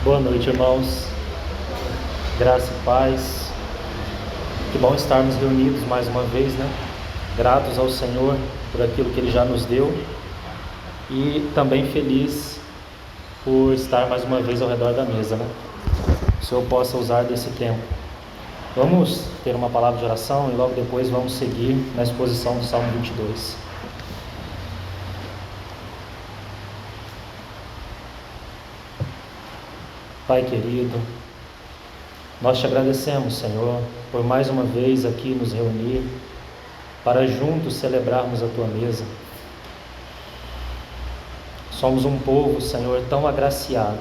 Boa noite, irmãos. Graça e paz. Que bom estarmos reunidos mais uma vez, né? Gratos ao Senhor por aquilo que Ele já nos deu e também feliz por estar mais uma vez ao redor da mesa, né? Que o Senhor possa usar desse tempo. Vamos ter uma palavra de oração e logo depois vamos seguir na exposição do Salmo 22. Pai querido, nós te agradecemos, Senhor, por mais uma vez aqui nos reunir para juntos celebrarmos a tua mesa. Somos um povo, Senhor, tão agraciado,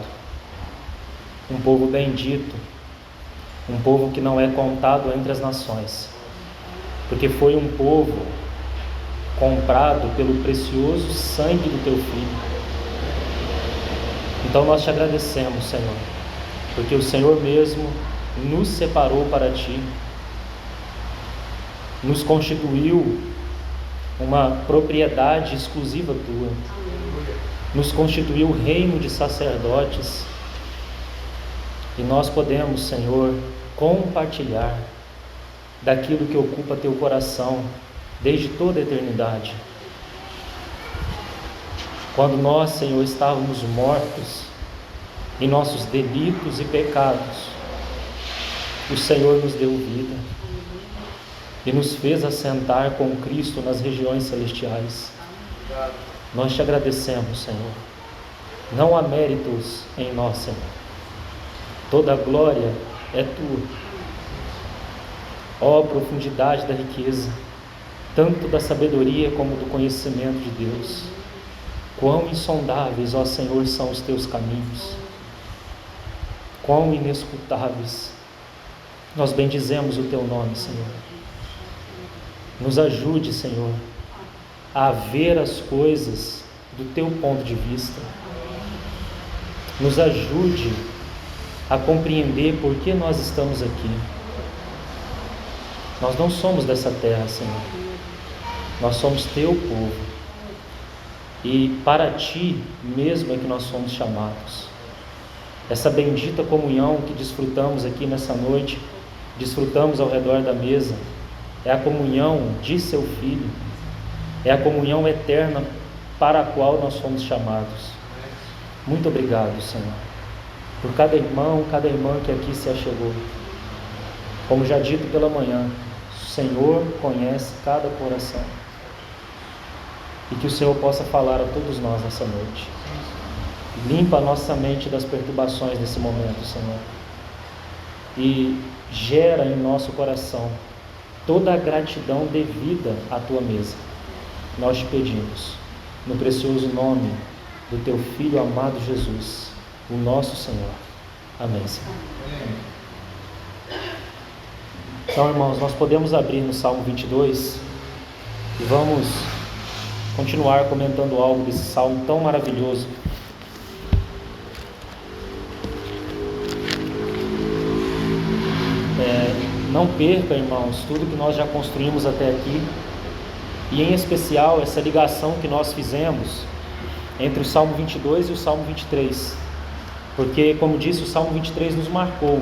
um povo bendito, um povo que não é contado entre as nações, porque foi um povo comprado pelo precioso sangue do teu Filho. Então nós te agradecemos, Senhor, porque o Senhor mesmo nos separou para ti, nos constituiu uma propriedade exclusiva tua, nos constituiu reino de sacerdotes, e nós podemos, Senhor, compartilhar daquilo que ocupa teu coração desde toda a eternidade. Quando nós, Senhor, estávamos mortos em nossos delitos e pecados, o Senhor nos deu vida e nos fez assentar com Cristo nas regiões celestiais. Nós te agradecemos, Senhor. Não há méritos em nós, Senhor. Toda a glória é tua. Ó profundidade da riqueza, tanto da sabedoria como do conhecimento de Deus. Quão insondáveis, ó Senhor, são os teus caminhos. Quão inescrutáveis. Nós bendizemos o teu nome, Senhor. Nos ajude, Senhor, a ver as coisas do teu ponto de vista. Nos ajude a compreender por que nós estamos aqui. Nós não somos dessa terra, Senhor. Nós somos teu povo. E para ti mesmo é que nós somos chamados. Essa bendita comunhão que desfrutamos aqui nessa noite, desfrutamos ao redor da mesa, é a comunhão de seu Filho, é a comunhão eterna para a qual nós fomos chamados. Muito obrigado, Senhor, por cada irmão, cada irmã que aqui se achegou. Como já dito pela manhã, o Senhor conhece cada coração. E que o Senhor possa falar a todos nós nessa noite. Limpa a nossa mente das perturbações desse momento, Senhor. E gera em nosso coração toda a gratidão devida à tua mesa. Nós te pedimos, no precioso nome do teu Filho amado Jesus, o nosso Senhor. Amém, Senhor. Amém. Então, irmãos, nós podemos abrir no Salmo 22 e vamos continuar comentando algo desse salmo tão maravilhoso. Não perca, irmãos, tudo que nós já construímos até aqui, e em especial essa ligação que nós fizemos entre o Salmo 22 e o Salmo 23, porque, como disse, o Salmo 23 nos marcou,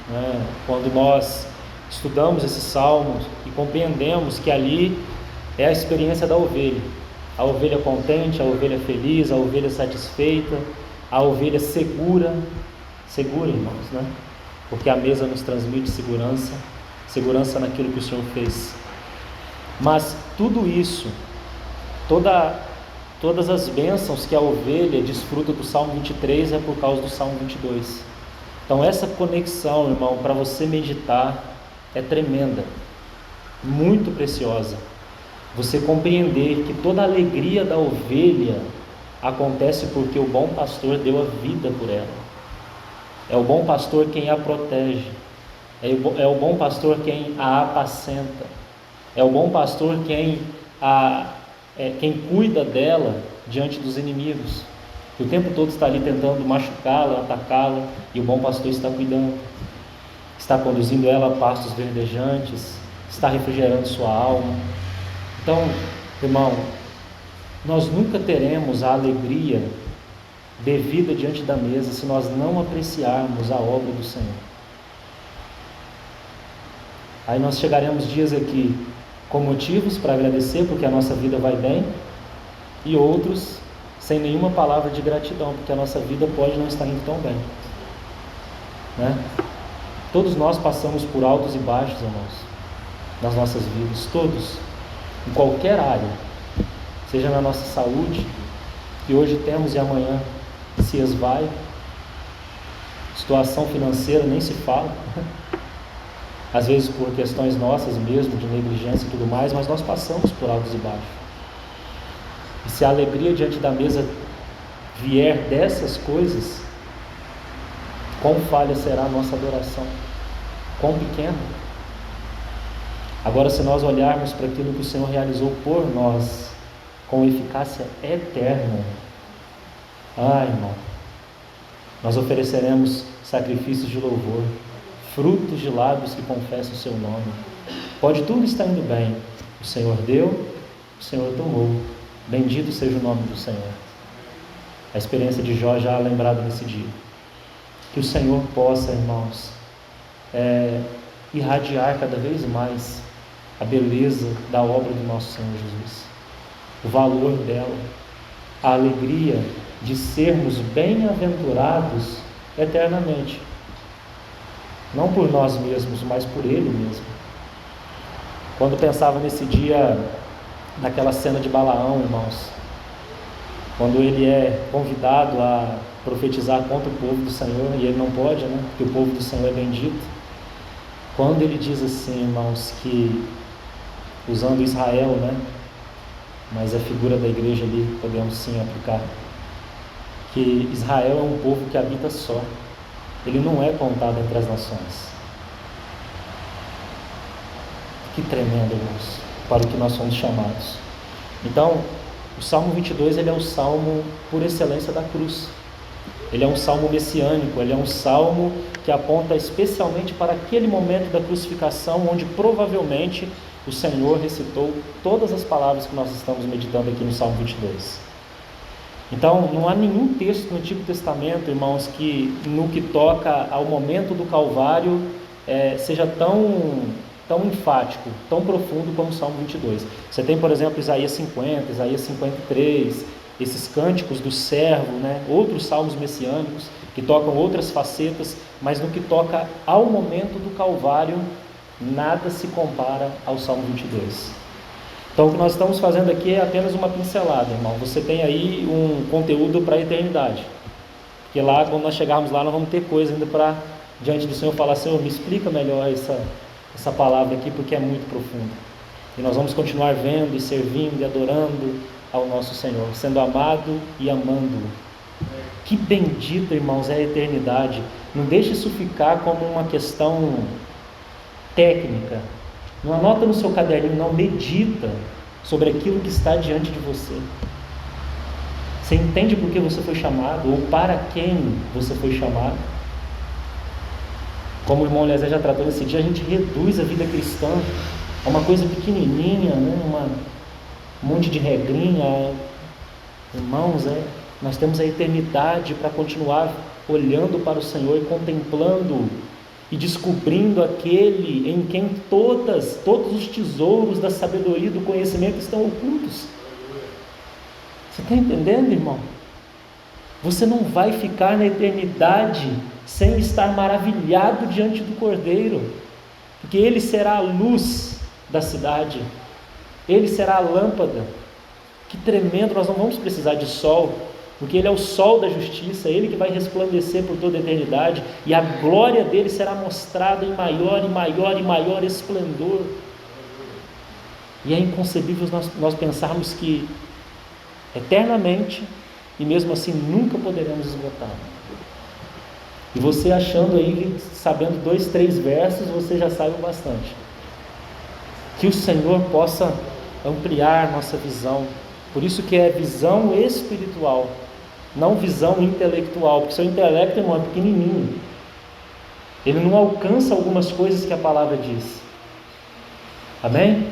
né? Quando nós estudamos esse salmo e compreendemos que ali é a experiência da ovelha, a ovelha contente, a ovelha feliz, a ovelha satisfeita, a ovelha segura, irmãos, né? Porque a mesa nos transmite segurança naquilo que o Senhor fez. Mas tudo isso, todas as bênçãos que a ovelha desfruta do Salmo 23 é por causa do Salmo 22. Então essa conexão, irmão, para você meditar, é tremenda, muito preciosa. Você compreender que toda a alegria da ovelha acontece porque o bom pastor deu a vida por ela. É o bom pastor quem a protege, é o bom pastor quem a apacenta, é o bom pastor quem cuida dela diante dos inimigos, que o tempo todo está ali tentando machucá-la, atacá-la, e o bom pastor está cuidando, está conduzindo ela a pastos verdejantes, está refrigerando sua alma. Então, irmão, nós nunca teremos a alegria devida diante da mesa se nós não apreciarmos a obra do Senhor. Aí nós chegaremos dias aqui com motivos para agradecer porque a nossa vida vai bem, e outros sem nenhuma palavra de gratidão, porque a nossa vida pode não estar indo tão bem, né? Todos nós passamos por altos e baixos, irmãos, nas nossas vidas, todos, em qualquer área, seja na nossa saúde, que hoje temos e amanhã se esvai, situação financeira nem se fala, às vezes por questões nossas mesmo, de negligência e tudo mais, mas nós passamos por altos e baixos. E se a alegria diante da mesa vier dessas coisas, quão falha será a nossa adoração, quão pequena. Agora, se nós olharmos para aquilo que o Senhor realizou por nós, com eficácia eterna, irmão, nós ofereceremos sacrifícios de louvor, frutos de lábios que confessam o seu nome. Pode tudo estar indo bem, o Senhor deu, o Senhor tomou, bendito seja o nome do Senhor. A experiência de Jó já lembrada nesse dia. Que o Senhor possa, irmãos, irradiar cada vez mais a beleza da obra do nosso Senhor Jesus, o valor dela, a alegria de sermos bem-aventurados eternamente, não por nós mesmos, mas por Ele mesmo. Quando pensava nesse dia, naquela cena de Balaão, irmãos, quando ele é convidado a profetizar contra o povo do Senhor, e ele não pode, né? Porque o povo do Senhor é bendito. Quando ele diz assim, irmãos, que, usando Israel, né? Mas a figura da igreja ali, podemos sim aplicar, que Israel é um povo que habita só, ele não é contado entre as nações. Que tremendo, irmãos, para o que nós somos chamados. Então, o Salmo 22, ele é o salmo por excelência da cruz. Ele é um salmo messiânico, ele é um salmo que aponta especialmente para aquele momento da crucificação, onde provavelmente o Senhor recitou todas as palavras que nós estamos meditando aqui no Salmo 22. Então, não há nenhum texto no Antigo Testamento, irmãos, que no que toca ao momento do Calvário seja tão enfático, tão profundo como o Salmo 22. Você tem, por exemplo, Isaías 50, Isaías 53, esses cânticos do servo, né? Outros salmos messiânicos que tocam outras facetas, mas no que toca ao momento do Calvário, nada se compara ao Salmo 22. Então, o que nós estamos fazendo aqui é apenas uma pincelada, irmão. Você tem aí um conteúdo para a eternidade, porque lá, quando nós chegarmos lá, nós vamos ter coisa ainda para, diante do Senhor, falar: Senhor, me explica melhor essa palavra aqui, porque é muito profunda. E nós vamos continuar vendo e servindo e adorando ao nosso Senhor, sendo amado e amando-o. Que bendita, irmãos, é a eternidade. Não deixe isso ficar como uma questão técnica. Não anota no seu caderninho, não. Medita sobre aquilo que está diante de você. Você entende por que você foi chamado, ou para quem você foi chamado? Como o irmão Eliezer já tratou nesse dia, a gente reduz a vida cristã a uma coisa pequenininha, né? Um monte de regrinha. Irmãos, nós temos a eternidade para continuar olhando para o Senhor e contemplando e descobrindo aquele em quem todos os tesouros da sabedoria e do conhecimento estão ocultos. Você está entendendo, irmão? Você não vai ficar na eternidade sem estar maravilhado diante do Cordeiro, porque Ele será a luz da cidade, Ele será a lâmpada. Que tremendo! Nós não vamos precisar de sol, porque Ele é o sol da justiça, Ele que vai resplandecer por toda a eternidade, e a glória dele será mostrada em maior e maior e maior esplendor. E é inconcebível nós pensarmos que eternamente, e mesmo assim nunca poderemos esgotar. E você achando aí, sabendo 2, 3 versos, você já sabe o bastante. Que o Senhor possa ampliar nossa visão. Por isso que é visão espiritual, não visão intelectual, porque seu intelecto, irmão, é pequenininho. Ele não alcança algumas coisas que a palavra diz. Amém?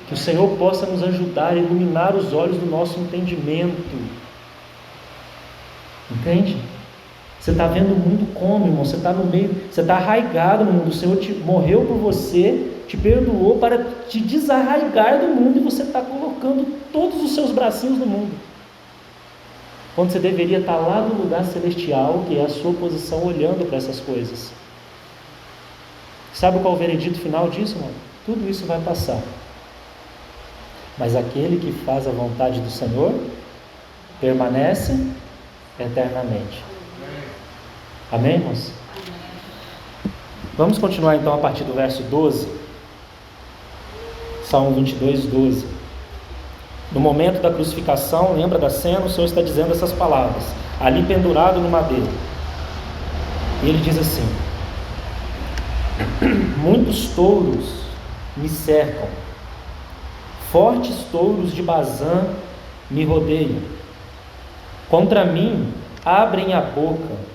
Que o Senhor possa nos ajudar a iluminar os olhos do nosso entendimento. Entende? Você está vendo o mundo como, irmão? Você está no meio, você está arraigado no mundo. O Senhor morreu por você, te perdoou para te desarraigar do mundo, e você está colocando todos os seus bracinhos no mundo, quando você deveria estar lá no lugar celestial, que é a sua posição, olhando para essas coisas. Sabe qual é o veredito final disso, irmão? Tudo isso vai passar, mas aquele que faz a vontade do Senhor permanece eternamente. Amém, irmãos? Vamos continuar então a partir do verso 12. Salmo 22, 12. No momento da crucificação, lembra da cena, o Senhor está dizendo essas palavras, ali pendurado no madeiro. E ele diz assim: muitos touros me cercam, fortes touros de Bazã me rodeiam. Contra mim abrem a boca,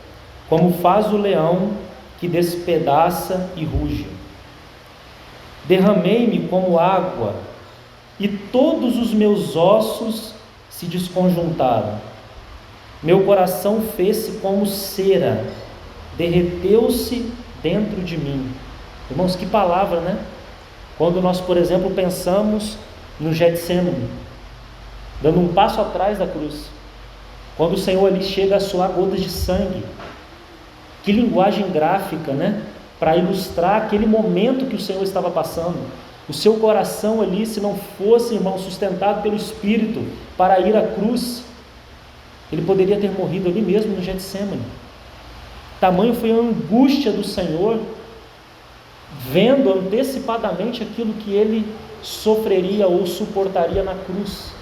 como faz o leão que despedaça e ruge. Derramei-me como água, e todos os meus ossos se desconjuntaram. Meu coração fez-se como cera, derreteu-se dentro de mim. Irmãos, que palavra, né? Quando nós, por exemplo, pensamos no Getsemane, dando um passo atrás da cruz, quando o Senhor ali chega a suar gotas de sangue. Que linguagem gráfica, né? Para ilustrar aquele momento que o Senhor estava passando. O seu coração ali, se não fosse, irmão, sustentado pelo Espírito para ir à cruz, ele poderia ter morrido ali mesmo no Getsemane. Tamanho foi a angústia do Senhor, vendo antecipadamente aquilo que ele sofreria ou suportaria na cruz.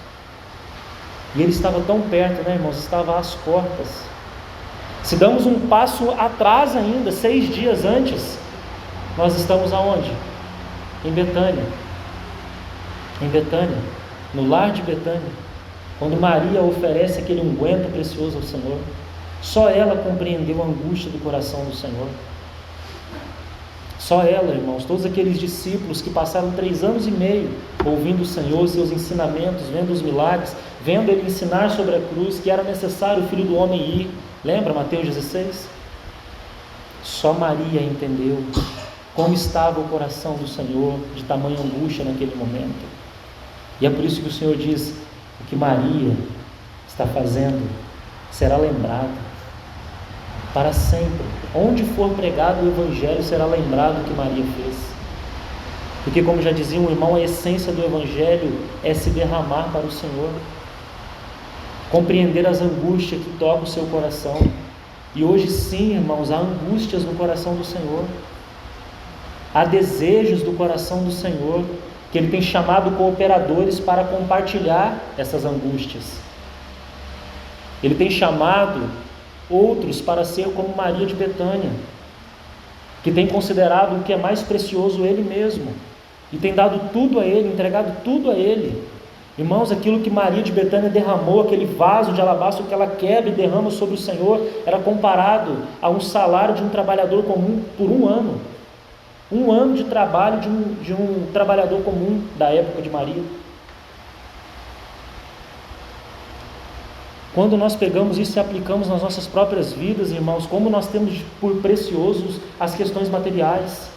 E ele estava tão perto, né, irmãos? Estava às portas. Se damos um passo atrás ainda, 6 dias antes, nós estamos aonde? Em Betânia. Em Betânia, no lar de Betânia, quando Maria oferece aquele unguento precioso ao Senhor. Só ela compreendeu a angústia do coração do Senhor. Só ela, irmãos. Todos aqueles discípulos que passaram 3 anos e meio ouvindo o Senhor, seus ensinamentos, vendo os milagres, vendo Ele ensinar sobre a cruz, que era necessário o Filho do Homem ir. Lembra Mateus 16? Só Maria entendeu como estava o coração do Senhor, de tamanha angústia naquele momento. E é por isso que o Senhor diz: o que Maria está fazendo será lembrado para sempre. Onde for pregado o Evangelho, será lembrado o que Maria fez. Porque, como já dizia um irmão, a essência do Evangelho é se derramar para o Senhor, compreender as angústias que tocam o seu coração. E hoje sim, irmãos, há angústias no coração do Senhor, há desejos do coração do Senhor, que Ele tem chamado cooperadores para compartilhar essas angústias. Ele tem chamado outros para ser como Maria de Betânia, que tem considerado o que é mais precioso Ele mesmo, e tem dado tudo a Ele, entregado tudo a Ele. Irmãos, aquilo que Maria de Betânia derramou, aquele vaso de alabastro que ela quebra e derrama sobre o Senhor, era comparado a um salário de um trabalhador comum por 1 ano. 1 ano de trabalho de um trabalhador comum da época de Maria. Quando nós pegamos isso e aplicamos nas nossas próprias vidas, irmãos, como nós temos por preciosos as questões materiais.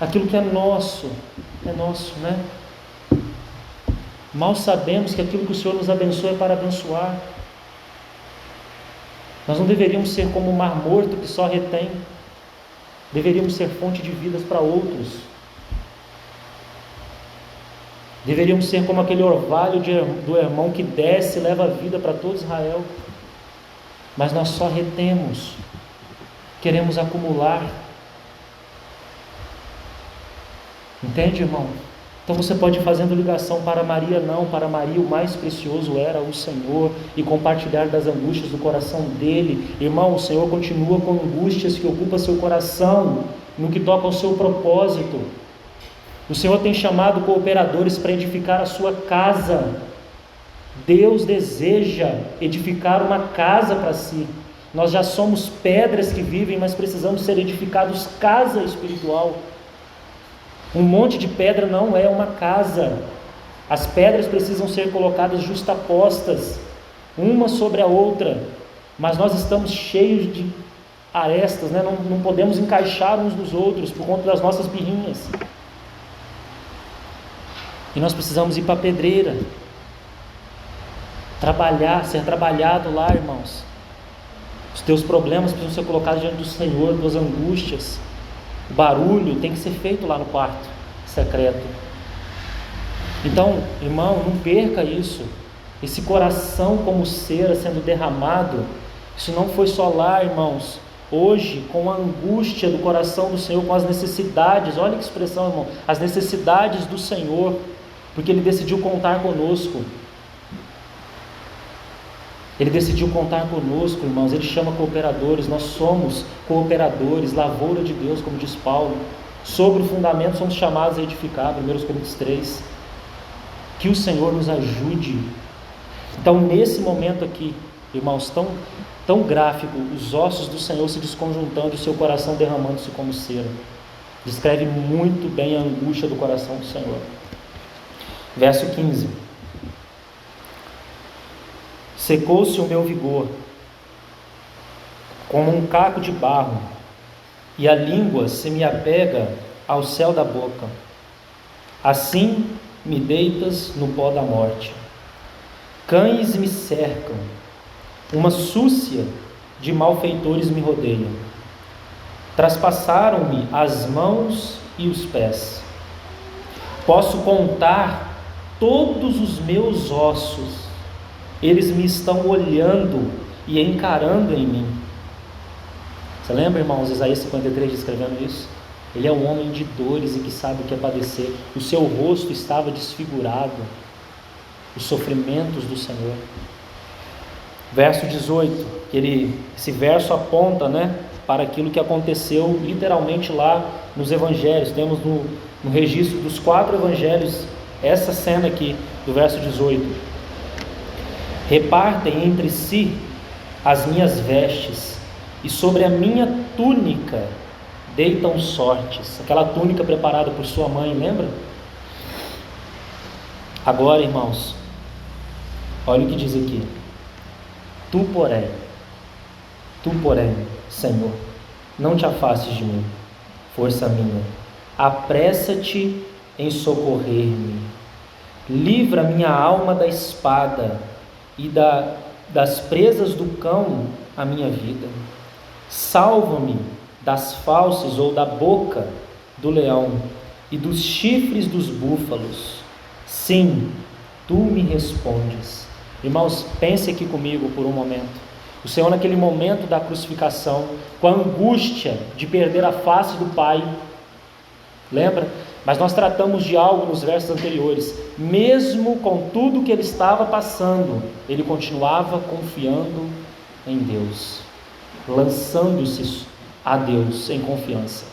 Aquilo que é nosso, né? Mal sabemos que aquilo que o Senhor nos abençoa é para abençoar. Nós não deveríamos ser como o mar morto que só retém. Deveríamos ser fonte de vidas para outros. Deveríamos ser como aquele orvalho do irmão que desce e leva a vida para todo Israel. Mas nós só retemos, queremos acumular. Entende, irmão? Então você pode ir fazendo ligação para Maria, não. Para Maria o mais precioso era o Senhor, e compartilhar das angústias do coração dele. Irmão, o Senhor continua com angústias que ocupam seu coração, no que toca ao seu propósito. O Senhor tem chamado cooperadores para edificar a sua casa. Deus deseja edificar uma casa para si. Nós já somos pedras que vivem, mas precisamos ser edificados casa espiritual. Um monte de pedra não é uma casa. As pedras precisam ser colocadas justapostas. uma sobre a outra, mas nós estamos cheios de arestas, né? Não podemos encaixar uns nos outros por conta das nossas birrinhas. E nós precisamos ir para a pedreira, trabalhar, ser trabalhado lá, irmãos. Os teus problemas precisam ser colocados diante do Senhor, tuas angústias. O barulho tem que ser feito lá no quarto secreto. Então, irmão, não perca isso. Esse coração como cera sendo derramado, isso não foi só lá, irmãos. Hoje, com a angústia do coração do Senhor, com as necessidades, olha que expressão, irmão, as necessidades do Senhor, porque Ele decidiu contar conosco. Ele decidiu contar conosco, irmãos. Ele chama cooperadores. Nós somos cooperadores, lavoura de Deus, como diz Paulo. Sobre o fundamento somos chamados a edificar, 1 Coríntios 3. Que o Senhor nos ajude. Então, nesse momento aqui, irmãos, tão gráfico, os ossos do Senhor se desconjuntando e o seu coração derramando-se como cera. Descreve muito bem a angústia do coração do Senhor. Verso 15. Secou-se o meu vigor, como um caco de barro, e a língua se me apega ao céu da boca. Assim me deitas no pó da morte. Cães me cercam, uma súcia de malfeitores me rodeia. Traspassaram-me as mãos e os pés. Posso contar todos os meus ossos. Eles me estão olhando e encarando em mim. Você lembra, irmãos, Isaías 53 descrevendo isso? Ele é um homem de dores e que sabe o que é padecer. O seu rosto estava desfigurado. Os sofrimentos do Senhor. Verso 18, esse verso aponta, para aquilo que aconteceu literalmente lá nos evangelhos. Temos no registro dos 4 evangelhos essa cena aqui do verso 18. Repartem entre si as minhas vestes, e sobre a minha túnica deitam sortes. Aquela túnica preparada por sua mãe, lembra? Agora, irmãos, olha o que diz aqui. Tu, porém, Senhor, não te afastes de mim, força minha. Apressa-te em socorrer-me. Livra minha alma da espada e das presas do cão a minha vida. Salva-me das fauces ou da boca do leão e dos chifres dos búfalos. Sim, tu me respondes. Irmãos, pense aqui comigo por um momento. O Senhor, naquele momento da crucificação, com a angústia de perder a face do Pai, lembra? Mas nós tratamos de algo nos versos anteriores. Mesmo com tudo que ele estava passando, ele continuava confiando em Deus, lançando-se a Deus em confiança.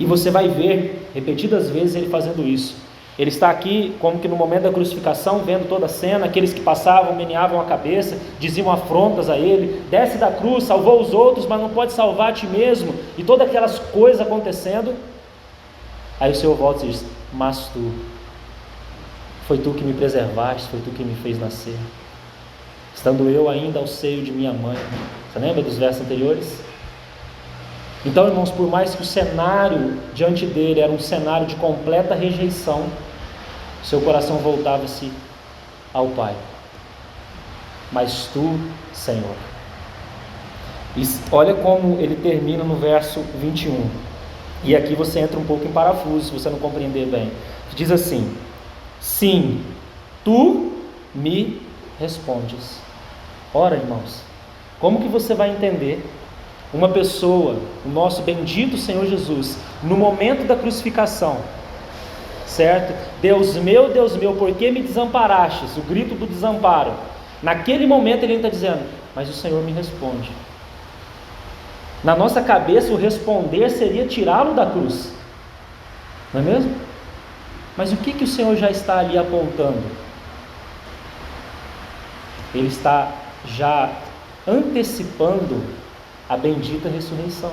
E você vai ver repetidas vezes ele fazendo isso. Ele está aqui como que no momento da crucificação, vendo toda a cena, aqueles que passavam, meneavam a cabeça, diziam afrontas a ele: desce da cruz, salvou os outros, mas não pode salvar a ti mesmo, e todas aquelas coisas acontecendo. Aí o Senhor volta e diz: mas tu, foi tu que me preservaste, foi tu que me fez nascer, estando eu ainda ao seio de minha mãe. Você lembra dos versos anteriores? Então, irmãos, por mais que o cenário diante dele era um cenário de completa rejeição, seu coração voltava-se ao Pai. Mas tu, Senhor. E olha como ele termina no verso 21. E aqui você entra um pouco em parafuso, se você não compreender bem. Diz assim: sim, tu me respondes. Ora, irmãos, como que você vai entender uma pessoa, o nosso bendito Senhor Jesus, no momento da crucificação, certo? Deus meu, por que me desamparastes? O grito do desamparo. Naquele momento ele está dizendo: mas o Senhor me responde. Na nossa cabeça o responder seria tirá-lo da cruz, não é mesmo? Mas o que o Senhor já está ali apontando? Ele está já antecipando a bendita ressurreição.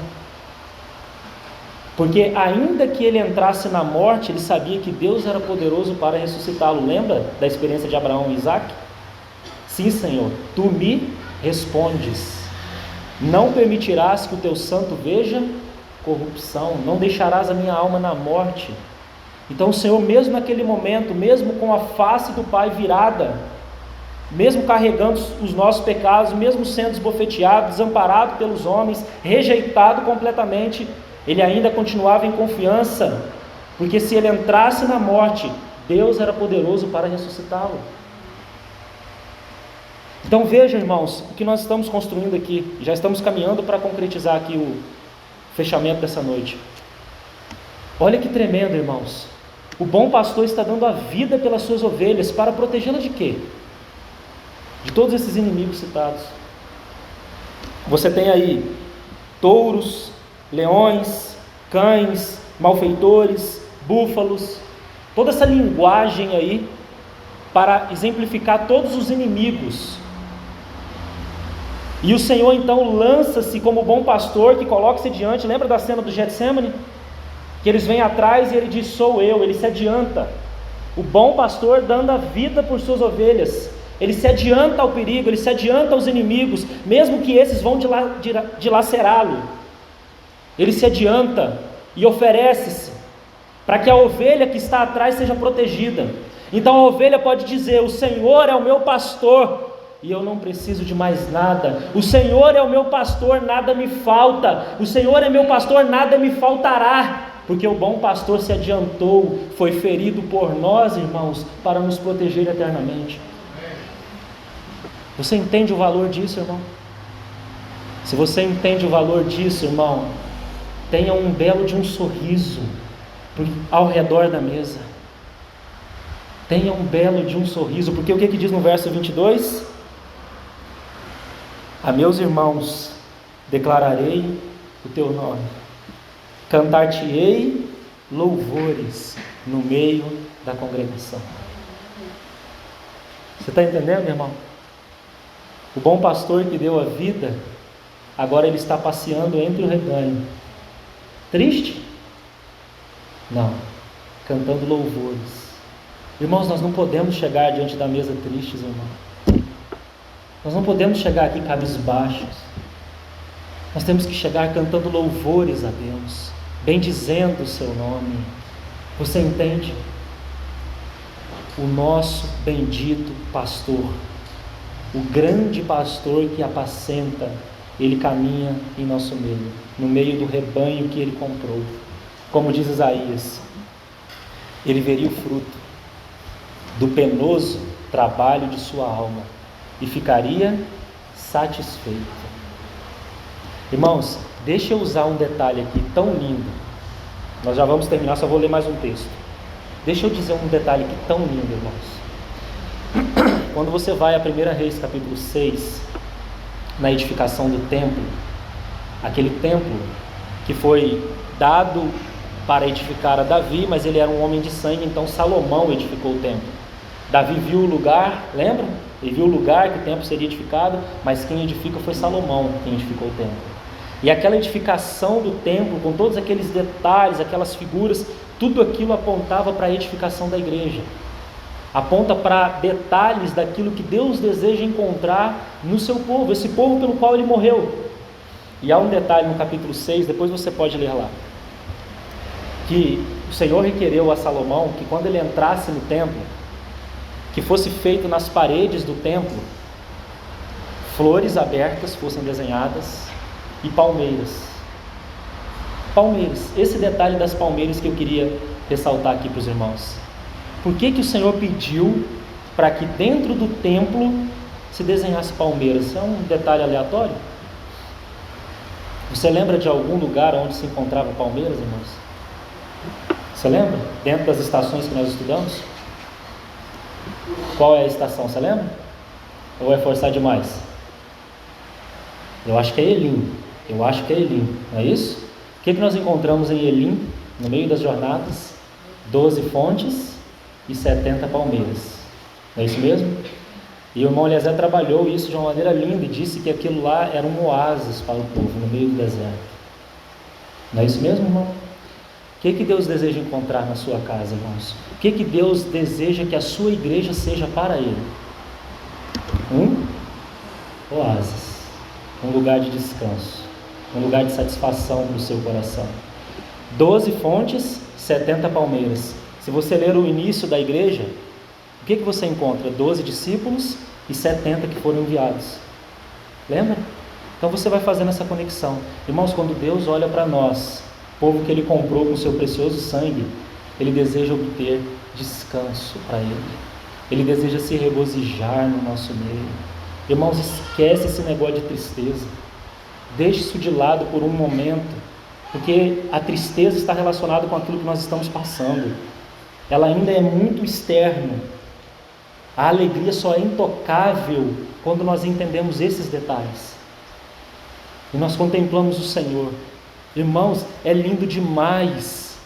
Porque ainda que ele entrasse na morte, ele sabia que Deus era poderoso para ressuscitá-lo. Lembra da experiência de Abraão e Isaac? Sim, Senhor, tu me respondes. Não permitirás que o teu santo veja corrupção, não deixarás a minha alma na morte. Então o Senhor, mesmo naquele momento, mesmo com a face do Pai virada, mesmo carregando os nossos pecados, mesmo sendo esbofeteado, desamparado pelos homens, rejeitado completamente, ele ainda continuava em confiança, porque se ele entrasse na morte, Deus era poderoso para ressuscitá-lo. Então veja, irmãos, o que nós estamos construindo aqui, já estamos caminhando para concretizar aqui o fechamento dessa noite. Olha que tremendo, irmãos. O bom pastor está dando a vida pelas suas ovelhas, para protegê-las de quê? De todos esses inimigos citados. Você tem aí touros, leões, cães, malfeitores, búfalos, toda essa linguagem aí para exemplificar todos os inimigos. E o Senhor então lança-se como bom pastor que coloca-se diante. Lembra da cena do Getsemane? Que eles vêm atrás e ele diz: sou eu. Ele se adianta. O bom pastor dando a vida por suas ovelhas. Ele se adianta ao perigo, ele se adianta aos inimigos, mesmo que esses vão dilacerá-lo. Ele se adianta e oferece-se para que a ovelha que está atrás seja protegida. Então a ovelha pode dizer: o Senhor é o meu pastor e eu não preciso de mais nada. O Senhor é o meu pastor, nada me falta. O Senhor é meu pastor, nada me faltará. Porque o bom pastor se adiantou, foi ferido por nós, irmãos, para nos proteger eternamente. Você entende o valor disso, irmão? Se você entende o valor disso, irmão, tenha um belo de um sorriso ao redor da mesa. Tenha um belo de um sorriso, porque o que diz no verso 22? A meus irmãos declararei o teu nome, cantar-te-ei louvores no meio da congregação. Você está entendendo, irmão? O bom pastor que deu a vida, agora ele está passeando entre o rebanho. Triste? Não, cantando louvores. Irmãos, nós não podemos chegar diante da mesa tristes, irmão. Nós não podemos chegar aqui cabisbaixos. Nós temos que chegar cantando louvores a Deus, bendizendo o seu nome. Você entende? O nosso bendito pastor, o grande pastor que apacenta, ele caminha em nosso meio, no meio do rebanho que ele comprou. Como diz Isaías, ele veria o fruto do penoso trabalho de sua alma e ficaria satisfeito. Irmãos, deixa eu usar um detalhe aqui tão lindo. Nós já vamos terminar, só vou ler mais um texto. Deixa eu dizer um detalhe aqui tão lindo, irmãos. Quando você vai a 1 Reis capítulo 6, na edificação do templo, aquele templo que foi dado para edificar a Davi, mas ele era um homem de sangue, então Salomão edificou o templo. Davi viu o lugar, lembra? Ele viu o lugar que o templo seria edificado, mas quem edifica foi Salomão, quem edificou o templo. E aquela edificação do templo, com todos aqueles detalhes, aquelas figuras, tudo aquilo apontava para a edificação da igreja. Aponta para detalhes daquilo que Deus deseja encontrar no seu povo, esse povo pelo qual ele morreu. E há um detalhe no capítulo 6, depois você pode ler lá, que o Senhor requereu a Salomão que quando ele entrasse no templo, que fosse feito nas paredes do templo, flores abertas fossem desenhadas e palmeiras. Palmeiras, esse detalhe das palmeiras que eu queria ressaltar aqui para os irmãos. Por que o Senhor pediu para que dentro do templo se desenhasse palmeiras? É um detalhe aleatório? Você lembra de algum lugar onde se encontrava palmeiras, irmãos? Você lembra? Dentro das estações que nós estudamos? Qual é a estação, você lembra? Ou vai forçar demais? Eu acho que é Elim. Não é isso? O que nós encontramos em Elim, no meio das jornadas? 12 fontes e 70 palmeiras. Não é isso mesmo? E o irmão Eliezer trabalhou isso de uma maneira linda e disse que aquilo lá era um oásis para o povo, no meio do deserto. Não é isso mesmo, irmão? O que Deus deseja encontrar na sua casa, irmãos? O que Deus deseja que a sua igreja seja para Ele? oásis, um lugar de descanso, um lugar de satisfação para o seu coração. 12 fontes, 70 palmeiras. Se você ler o início da igreja, o que você encontra? 12 discípulos e 70 que foram enviados. Lembra? Então você vai fazendo essa conexão. Irmãos, quando Deus olha para nós, povo que Ele comprou com o seu precioso sangue, Ele deseja obter descanso para Ele. Ele deseja se regozijar no nosso meio. Irmãos, esquece esse negócio de tristeza. Deixe isso de lado por um momento, porque a tristeza está relacionada com aquilo que nós estamos passando. Ela ainda é muito externa. A alegria só é intocável quando nós entendemos esses detalhes. E nós contemplamos o Senhor. Irmãos, é lindo demais.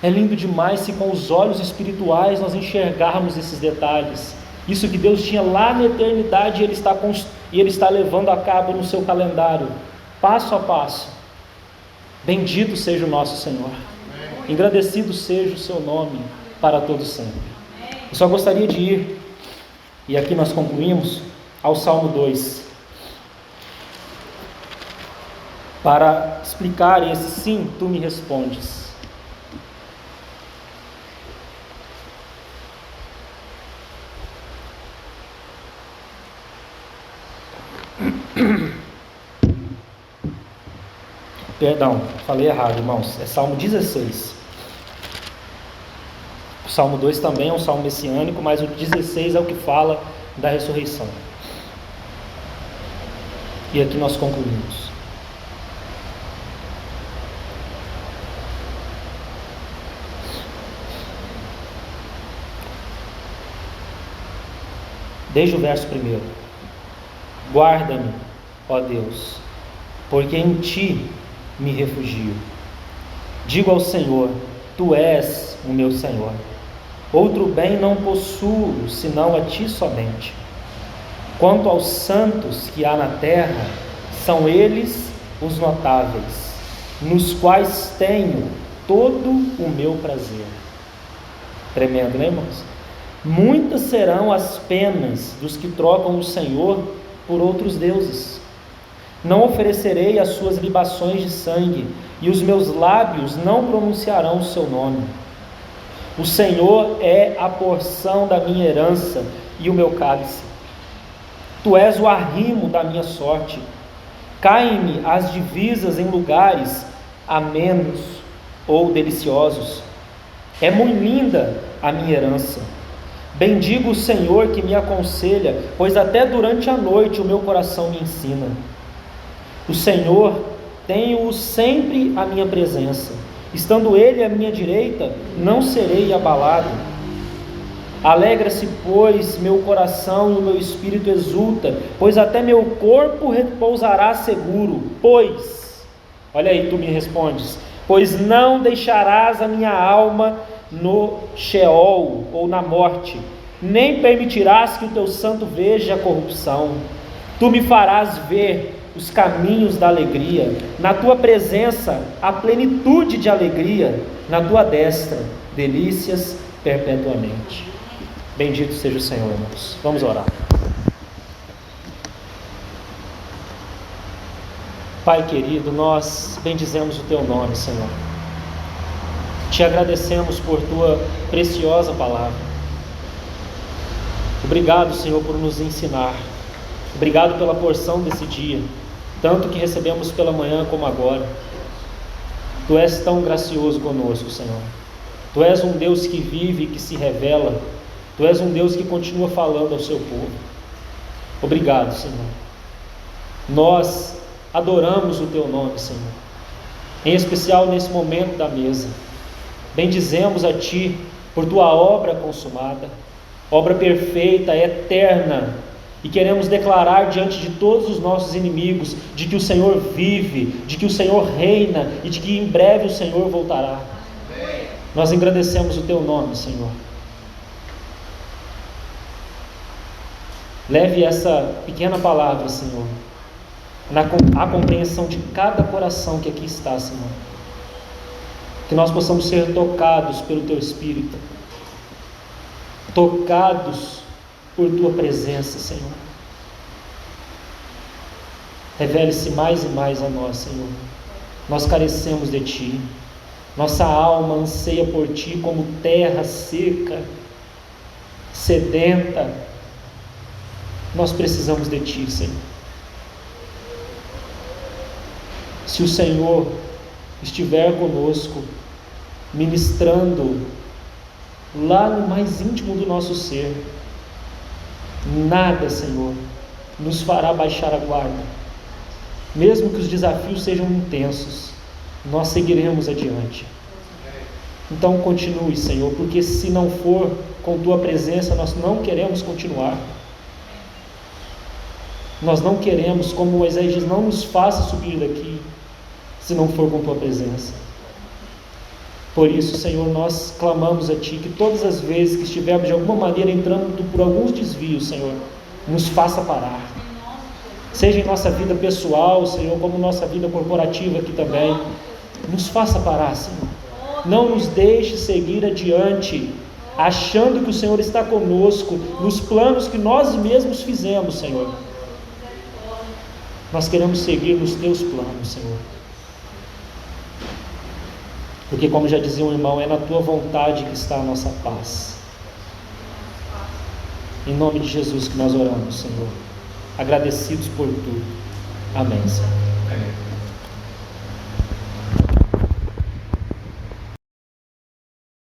É lindo demais se com os olhos espirituais nós enxergarmos esses detalhes. Isso que Deus tinha lá na eternidade, Ele está levando a cabo no seu calendário, passo a passo. Bendito seja o nosso Senhor. Engrandecido seja o seu nome para todo sempre. Eu só gostaria de ir, e aqui nós concluímos, ao Salmo 2. Para explicar esse sim, tu me respondes. Perdão, falei errado, irmãos. É Salmo 16. O Salmo 2 também é um salmo messiânico, mas o 16 é o que fala da ressurreição. E aqui nós concluímos. Desde o verso 1. Guarda-me, ó Deus, porque em Ti me refugio. Digo ao Senhor, Tu és o meu Senhor. Outro bem não possuo, senão a Ti somente. Quanto aos santos que há na terra, são eles os notáveis, nos quais tenho todo o meu prazer. Tremendo, né, irmãos? Muitas serão as penas dos que trocam o Senhor por outros deuses. Não oferecerei as suas libações de sangue, e os meus lábios não pronunciarão o seu nome. O Senhor é a porção da minha herança e o meu cálice. Tu és o arrimo da minha sorte. Caem-me as divisas em lugares amenos ou deliciosos. É muito linda a minha herança. Bendigo o Senhor que me aconselha, pois até durante a noite o meu coração me ensina. O Senhor, tenho-o sempre à minha presença. Estando Ele à minha direita, não serei abalado. Alegra-se, pois, meu coração e o meu espírito exulta, pois até meu corpo repousará seguro. Pois, olha aí, tu me respondes, pois não deixarás a minha alma no Sheol ou na morte, nem permitirás que o teu santo veja a corrupção. Tu me farás ver os caminhos da alegria, na tua presença a plenitude de alegria, na tua destra delícias perpetuamente. Bendito seja o Senhor, irmãos. Vamos orar. Pai querido, nós bendizemos o teu nome, Senhor. Te agradecemos por tua preciosa palavra. Obrigado, Senhor, por nos ensinar. Obrigado pela porção desse dia, tanto que recebemos pela manhã como agora. Tu és tão gracioso conosco, Senhor. Tu és um Deus que vive e que se revela. Tu és um Deus que continua falando ao seu povo. Obrigado, Senhor. Nós adoramos o teu nome, Senhor, em especial nesse momento da mesa. Bendizemos a Ti por Tua obra consumada, obra perfeita, eterna, e queremos declarar diante de todos os nossos inimigos de que o Senhor vive, de que o Senhor reina e de que em breve o Senhor voltará. Nós engrandecemos o Teu nome, Senhor. Leve essa pequena palavra, Senhor, à compreensão de cada coração que aqui está, Senhor. Que nós possamos ser tocados pelo Teu Espírito, tocados por Tua presença, Senhor. Revele-se mais e mais a nós, Senhor. Nós carecemos de Ti. Nossa alma anseia por Ti como terra seca, sedenta. Nós precisamos de Ti, Senhor. Se o Senhor estiver conosco, ministrando lá no mais íntimo do nosso ser, nada, Senhor, nos fará baixar a guarda. Mesmo que os desafios sejam intensos, nós seguiremos adiante. Então continue, Senhor, porque se não for com Tua presença, nós não queremos continuar. Nós não queremos, como Moisés diz, não nos faça subir daqui, se não for com Tua presença. Por isso, Senhor, nós clamamos a Ti, que todas as vezes que estivermos de alguma maneira entrando por alguns desvios, Senhor, nos faça parar. Seja em nossa vida pessoal, Senhor, como nossa vida corporativa aqui também, nos faça parar, Senhor. Não nos deixe seguir adiante, achando que o Senhor está conosco, nos planos que nós mesmos fizemos, Senhor. Nós queremos seguir nos Teus planos, Senhor. Porque, como já dizia um irmão, é na Tua vontade que está a nossa paz. Em nome de Jesus que nós oramos, Senhor. Agradecidos por tudo. Amém, Senhor. Amém.